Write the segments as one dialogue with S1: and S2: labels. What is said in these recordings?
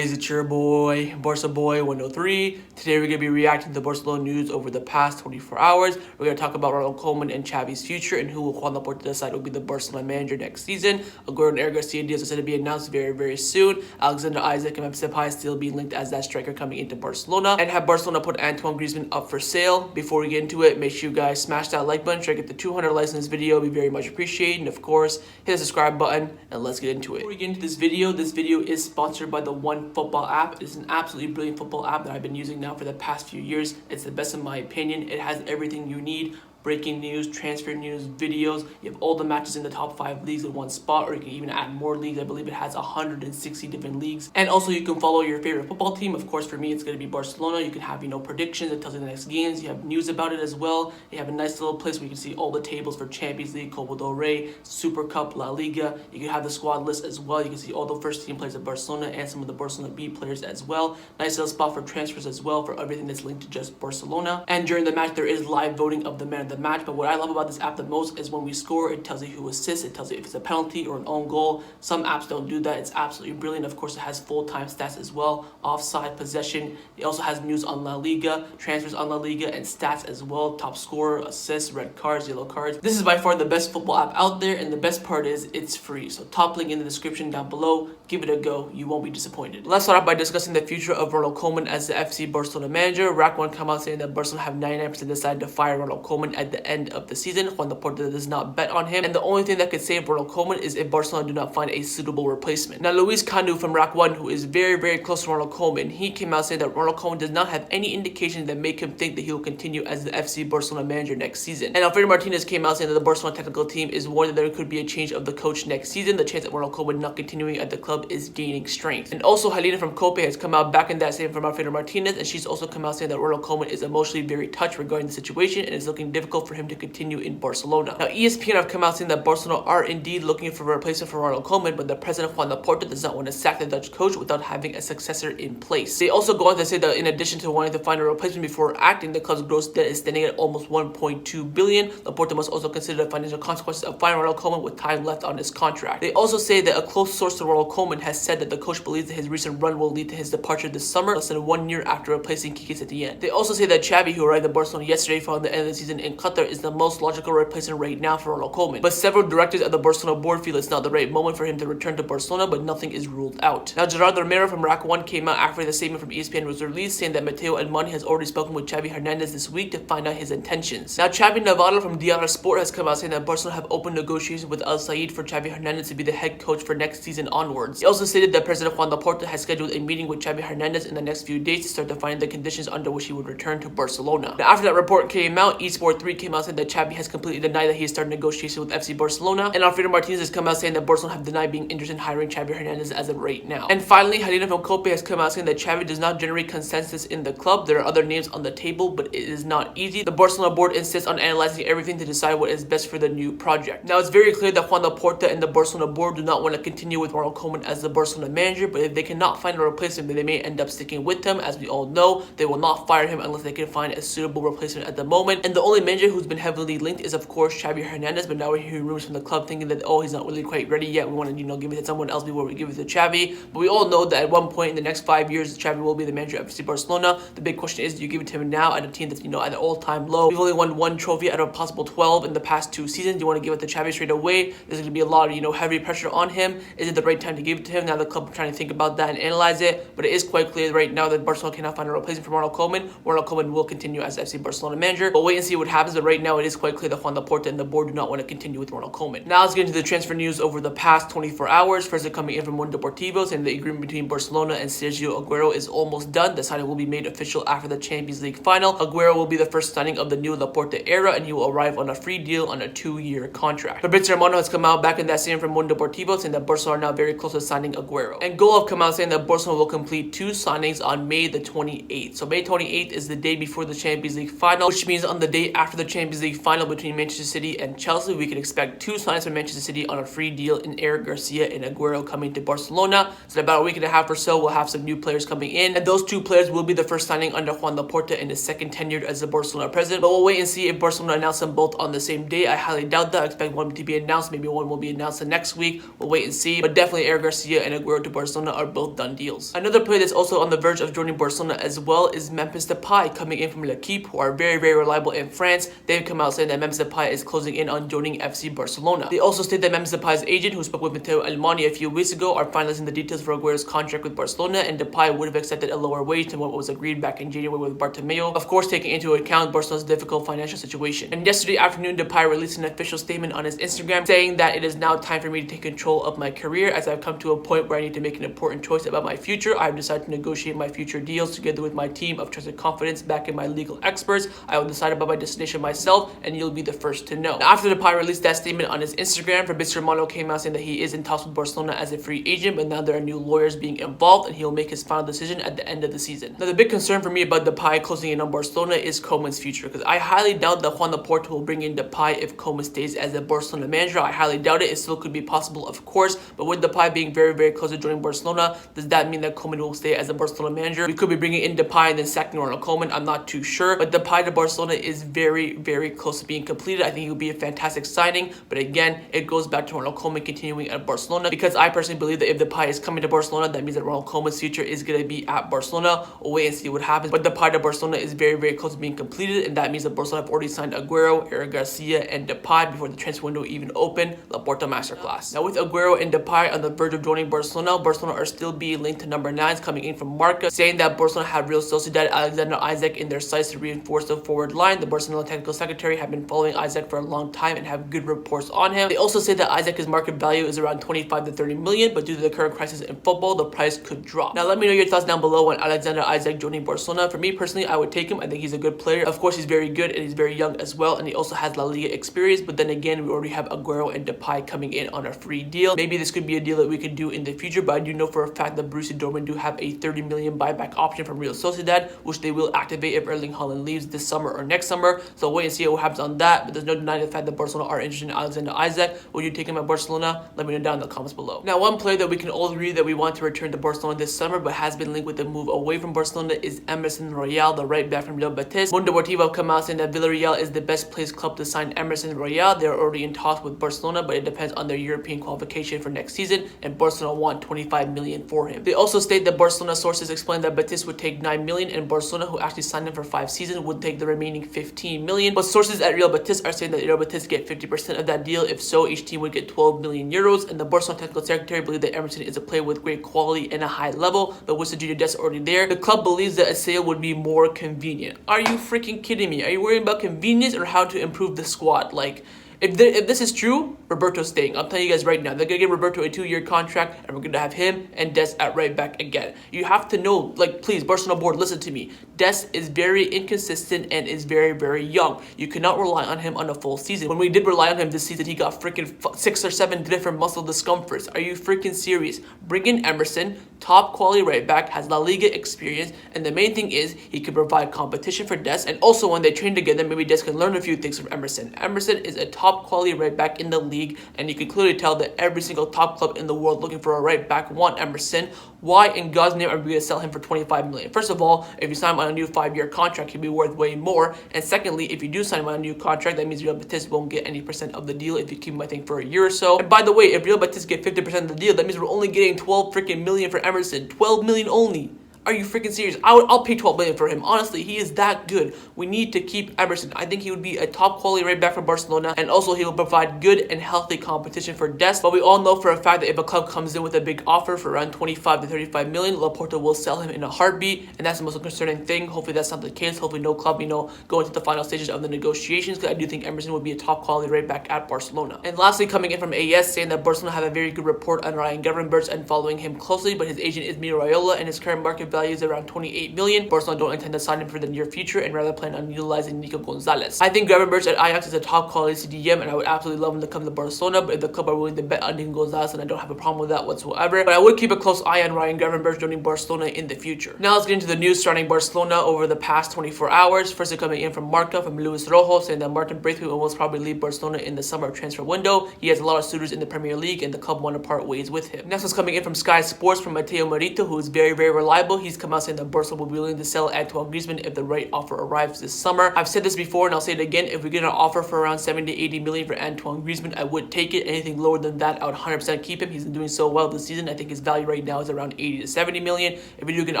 S1: guys, it's your boy, Barca Boy 103. Today we're going to be reacting to Barcelona news over the past 24 hours. We're going to talk about Ronald Koeman and Xavi's future and who will Joan Laporta decide will be the Barcelona manager next season. Aguero and Garcia deals are said to be announced very soon. Alexander Isak and Memphis Depay still being linked as that striker coming into Barcelona. And have Barcelona put Antoine Griezmann up for sale. Before we get into it, make sure you guys smash that like button. Try to get the 200 likes in this video. It'll be very much appreciated. And of course, hit the subscribe button and let's get into it. Before we get into this video is sponsored by the One Football app. It's an absolutely brilliant football app that I've been using now for the past few years. It's the best in my opinion. It has everything you need. Breaking news, transfer news, videos. You have all the matches in the top 5 leagues in one spot, or you can even add more leagues. I believe it has 160 different leagues. And also you can follow your favorite football team. Of course, for me, it's going to be Barcelona. You can have, predictions. It tells you the next games. You have news about it as well. You have a nice little place where you can see all the tables for Champions League, Copa del Rey, Super Cup, La Liga. You can have the squad list as well. You can see all the first team players of Barcelona and some of the Barcelona B players as well. Nice little spot for transfers as well for everything that's linked to just Barcelona. And during the match, there is live voting of the man of the match. But what I love about this app the most is when we score, it tells you who assists, it tells you if it's a penalty or an own goal. Some apps don't do that. It's absolutely brilliant. Of course, it has full-time stats as well, offside, possession. It also has news on La Liga, transfers on La Liga, and stats as well, top scorer, assists, red cards, yellow cards. This is by far the best football app out there, and the best part is it's free. So top link in the description down below. Give it a go. You won't be disappointed. Let's start off by discussing the future of Ronald Koeman as the FC Barcelona manager. Rack 1 come out saying that Barcelona have 99% decided to fire Ronald Koeman at the end of the season. Joan Laporta does not bet on him, and the only thing that could save Ronald Koeman is if Barcelona do not find a suitable replacement. Now, Luis Candu from Rack 1, who is very close to Ronald Koeman, he came out saying that Ronald Koeman does not have any indication that make him think that he will continue as the FC Barcelona manager next season. And Alfredo Martinez came out saying that the Barcelona technical team is warned that there could be a change of the coach next season. The chance that Ronald Koeman not continuing at the club is gaining strength. And also, Helena from Cope has come out back in that same from Alfredo Martinez, and she's also come out saying that Ronald Koeman is emotionally very touched regarding the situation and is looking difficult for him to continue in Barcelona. Now, ESPN have come out saying that Barcelona are indeed looking for a replacement for Ronald Koeman, but the president Joan Laporta does not want to sack the Dutch coach without having a successor in place. They also go on to say that in addition to wanting to find a replacement before acting, the club's gross debt is standing at almost 1.2 billion. Laporta must also consider the financial consequences of firing Ronald Koeman with time left on his contract. They also say that a close source to Ronald Koeman has said that the coach believes that his recent run will lead to his departure this summer, less than 1 year after replacing Kike at the end. They also say that Xavi, who arrived at Barcelona yesterday following the end of the season in Qatar, is the most logical replacement right now for Ronald Koeman. But several directors of the Barcelona board feel it's not the right moment for him to return to Barcelona, but nothing is ruled out. Now, Gerard Romero from Rack 1 came out after the statement from ESPN was released, saying that Mateo Almani has already spoken with Xavi Hernandez this week to find out his intentions. Now, Xavi Navarro from Diarra Sport has come out saying that Barcelona have opened negotiations with Al Said for Xavi Hernandez to be the head coach for next season onwards. He also stated that President Joan Laporta has scheduled a meeting with Xavi Hernandez in the next few days to start defining the conditions under which he would return to Barcelona. Now, after that report came out, eSport 3 came out saying that Xavi has completely denied that he has started negotiations with FC Barcelona, and Alfredo Martinez has come out saying that Barcelona have denied being interested in hiring Xavi Hernandez as of right now. And finally, Helena from Cope has come out saying that Xavi does not generate consensus in the club. There are other names on the table, but it is not easy. The Barcelona board insists on analyzing everything to decide what is best for the new project. Now, it's very clear that Joan Laporta and the Barcelona board do not want to continue with Ronald Koeman as the Barcelona manager, but if they cannot find a replacement, then they may end up sticking with him. As we all know, they will not fire him unless they can find a suitable replacement at the moment. And the only manager who's been heavily linked is, of course, Xavi Hernandez, but now we're hearing rumors from the club thinking that, oh, he's not really quite ready yet. We want to, give it to someone else before we give it to Xavi. But we all know that at one point in the next 5 years, Xavi will be the manager of FC Barcelona. The big question is, do you give it to him now at a team that's, at an all-time low? We've only won 1 trophy out of a possible 12 in the past 2 seasons. Do you want to give it to Xavi straight away? There's going to be a lot of, heavy pressure on him. Is it the right time to give it to him? Now the club are trying to think about that and analyze it. But it is quite clear right now that Barcelona cannot find a replacement for Ronald Koeman. Ronald Koeman will continue as FC Barcelona manager. But wait and see what happens. But right now, it is quite clear that Joan Laporta and the board do not want to continue with Ronald Koeman. Now let's get into the transfer news over the past 24 hours. First, coming in from Mundo Deportivo, saying the agreement between Barcelona and Sergio Aguero is almost done. The signing will be made official after the Champions League final. Aguero will be the first signing of the new Laporta era, and he will arrive on a free deal on a 2-year contract. Fabrizio Romano has come out back in that same from Mundo Deportivo, saying that Barcelona are now very close to signing Aguero. And Goal have come out saying that Barcelona will complete 2 signings on May the 28th. So May 28th is the day before the Champions League final, which means on the day after after the Champions League final between Manchester City and Chelsea, we can expect 2 signings from Manchester City on a free deal in Garcia and Aguero coming to Barcelona. So in about a week and a half or so, we'll have some new players coming in, and those 2 players will be the first signing under Joan Laporta in his second tenure as the Barcelona president. But we'll wait and see if Barcelona announce them both on the same day. I highly doubt that. I expect one to be announced. Maybe one will be announced the next week. We'll wait and see. But definitely Garcia and Aguero to Barcelona are both done deals. Another player that's also on the verge of joining Barcelona as well is Memphis Depay, coming in from L'Equipe, who are very, very reliable in France. They've come out saying that Memphis Depay is closing in on joining FC Barcelona. They also state that Memphis Depay's agent, who spoke with Matteo Almani a few weeks ago, are finalizing the details for Aguero's contract with Barcelona, and Depay would have accepted a lower wage than what was agreed back in January with Bartomeu, of course taking into account Barcelona's difficult financial situation. And yesterday afternoon, Depay released an official statement on his Instagram saying that it is now time for me to take control of my career, as I've come to a point where I need to make an important choice about my future. I've decided to negotiate my future deals together with my team of trusted confidence back in my legal experts. I will decide about my destination myself, and you'll be the first to know. Now, after Depay released that statement on his Instagram, Fabrizio Romano came out saying that he is in talks with Barcelona as a free agent, but now there are new lawyers being involved, and he'll make his final decision at the end of the season. Now, the big concern for me about Depay closing in on Barcelona is Koeman's future, because I highly doubt that Joan Laporta will bring in Depay if Koeman stays as a Barcelona manager. I highly doubt it. It still could be possible, of course, but with Depay being very, very close to joining Barcelona, does that mean that Koeman will stay as a Barcelona manager? We could be bringing in Depay and then sacking Ronald Koeman. I'm not too sure, but Depay to Barcelona is very, very close to being completed. I think it would be a fantastic signing, but again, it goes back to Ronald Koeman continuing at Barcelona, because I personally believe that if Depay is coming to Barcelona, that means that Ronald Koeman's future is going to be at Barcelona. We'll wait and see what happens, but Depay to Barcelona is very, very close to being completed, and that means that Barcelona have already signed Aguero, Garcia, and Depay before the transfer window even opened. Laporta masterclass. Now, with Aguero and Depay on the verge of joining Barcelona, Barcelona are still being linked to number 9s coming in from Barca, saying that Barcelona have Real Sociedad Alexander Isak in their sights to reinforce the forward line. The Barcelona technical secretary have been following Isak for a long time and have good reports on him. They also say that Isak's market value is around 25 to 30 million, but due to the current crisis in football, the price could drop. Now, let me know your thoughts down below on Alexander Isak joining Barcelona. For me personally, I would take him. I think he's a good player. Of course, he's very good and he's very young as well, and he also has La Liga experience, but then again, we already have Aguero and Depay coming in on a free deal. Maybe this could be a deal that we could do in the future, but I do know for a fact that Borussia Dortmund do have a 30 million buyback option from Real Sociedad, which they will activate if Erling Haaland leaves this summer or next summer. So wait and see what happens on that, but there's no denying the fact that Barcelona are interested in Alexander Isak. Would you take him at Barcelona? Let me know down in the comments below. Now, one player that we can all agree that we want to return to Barcelona this summer, but has been linked with the move away from Barcelona, is Emerson Royal, the right back from Real Betis. Mundo Deportivo have come out saying that Villarreal is the best placed club to sign Emerson Royal. They're already in talks with Barcelona, but it depends on their European qualification for next season, and Barcelona want 25 million for him. They also state that Barcelona sources explain that Betis would take 9 million, and Barcelona, who actually signed him for 5 seasons, would take the remaining 15 million. But sources at Real Betis are saying that Real Betis get 50% of that deal. If so, each team would get 12 million euros, and the Barcelona technical secretary believes that Emerson is a player with great quality and a high level, but with the junior debts already there, the club believes that a sale would be more convenient. Are you freaking kidding me? Are you worried about convenience or how to improve the squad? Like, if this is true, Roberto's staying. I'm telling you guys right now, they're going to give Roberto a 2-year contract, and we're going to have him and Des at right back again. You have to know, like, please, Barcelona board, listen to me. Des is very inconsistent and is very, very young. You cannot rely on him on a full season. When we did rely on him this season, he got freaking 6 or 7 different muscle discomforts. Are you freaking serious? Bring in Emerson, top quality right back, has La Liga experience, and the main thing is he can provide competition for Des, and also when they train together, maybe Des can learn a few things from Emerson. Emerson is a top quality right back in the league, and you can clearly tell that every single top club in the world looking for a right back want Emerson. Why in God's name are we going to sell him for 25 million? First of all, if you sign him on a new 5-year contract, he'll be worth way more. And secondly, if you do sign him on a new contract, that means Real Betis won't get any percent of the deal if you keep him, I think, for a year or so. And by the way, if Real Betis get 50% of the deal, that means we're only getting 12 freaking million for Emerson. 12 million only. Are you freaking serious? I'll pay 12 million for him. Honestly, he is that good. We need to keep Emerson. I think he would be a top quality right back for Barcelona, and also he will provide good and healthy competition for Des. But we all know for a fact that if a club comes in with a big offer for around 25 to 35 million, Laporta will sell him in a heartbeat, and that's the most concerning thing. Hopefully that's not the case. Hopefully no club, go into the final stages of the negotiations, because I do think Emerson would be a top quality right back at Barcelona. And lastly, coming in from AS, saying that Barcelona have a very good report on Ryan Gravenberch and following him closely, but his agent is Miraola, and his current market market value is around 28 million. Barcelona don't intend to sign him for the near future and rather plan on utilizing Nico Gonzalez. I think Gravenberch at Ajax is a top quality CDM, and I would absolutely love him to come to Barcelona, but if the club are willing to bet on Nico Gonzalez, then I don't have a problem with that whatsoever. But I would keep a close eye on Ryan Gravenberch joining Barcelona in the future. Now let's get into the news surrounding Barcelona over the past 24 hours. First, coming in from Marca from Luis Rojo, saying that Martin Braithwaite will most probably leave Barcelona in the summer transfer window. He has a lot of suitors in the Premier League, and the club want to part ways with him. Next was coming in from Sky Sports from Mateo Merito, who is very, very reliable. He's come out saying that Barcelona will be willing to sell Antoine Griezmann if the right offer arrives this summer. I've said this before, and I'll say it again. If we get an offer for around 70 to 80 million for Antoine Griezmann, I would take it. Anything lower than that, I would 100% keep him. He's been doing so well this season. I think his value right now is around 80 to 70 million. If we do get an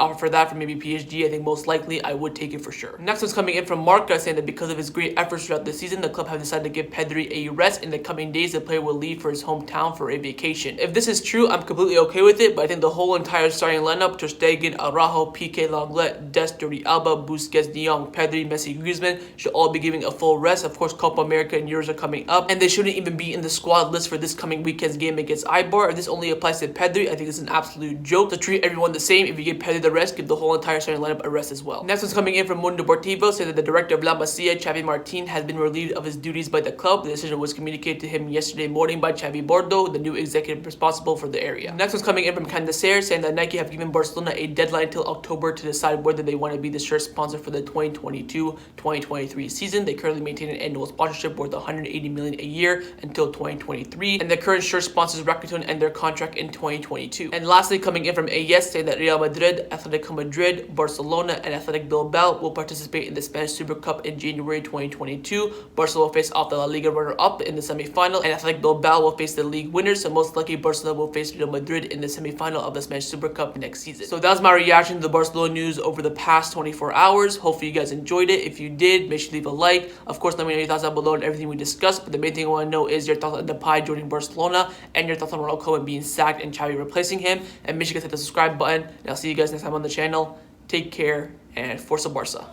S1: offer for that from maybe PSG, I think most likely I would take it for sure. Next was coming in from Marca, saying that because of his great efforts throughout the season, the club have decided to give Pedri a rest. In the coming days, the player will leave for his hometown for a vacation. If this is true, I'm completely okay with it, but I think the whole entire starting lineup, Ter Stegen, Araujo, Piqué, Lenglet, Dest, Jordi Alba, Busquets, De Jong, Pedri, Messi, Griezmann should all be giving a full rest. Of course, Copa America and Euros are coming up, and they shouldn't even be in the squad list for this coming weekend's game against Eibar. If this only applies to Pedri, I think it's an absolute joke to treat everyone the same. If you give Pedri the rest, give the whole entire starting lineup a rest as well. Next one's coming in from Mundo Deportivo, saying that the director of La Masia, Xavi Martin, has been relieved of his duties by the club. The decision was communicated to him yesterday morning by Xavi Bordo, the new executive responsible for the area. Next one's coming in from Candacer, saying that Nike have given Barcelona a deadline until October to decide whether they want to be the shirt sponsor for the 2022-2023 season. They currently maintain an annual sponsorship worth 180 million a year until 2023, and the current shirt sponsors Rakuten end their contract in 2022. And lastly, coming in from AS, saying that Real Madrid, Atletico Madrid, Barcelona, and Athletic Bilbao will participate in the Spanish Super Cup in January 2022. Barcelona will face off the La Liga runner-up in the semi-final, and Athletic Bilbao will face the league winners, so most likely Barcelona will face Real Madrid in the semi-final of the Spanish Super Cup next season. So that was my reaction to the Barcelona news over the past 24 hours. Hopefully you guys enjoyed it. If you did, make sure to leave a like. Of course, let me know your thoughts down below on everything we discussed, but the main thing I want to know is your thoughts on Depay joining Barcelona and your thoughts on Ronald Koeman being sacked and Xavi replacing him. And make sure you guys hit the subscribe button, and I'll see you guys next time on the channel. Take care, and Forza Barca.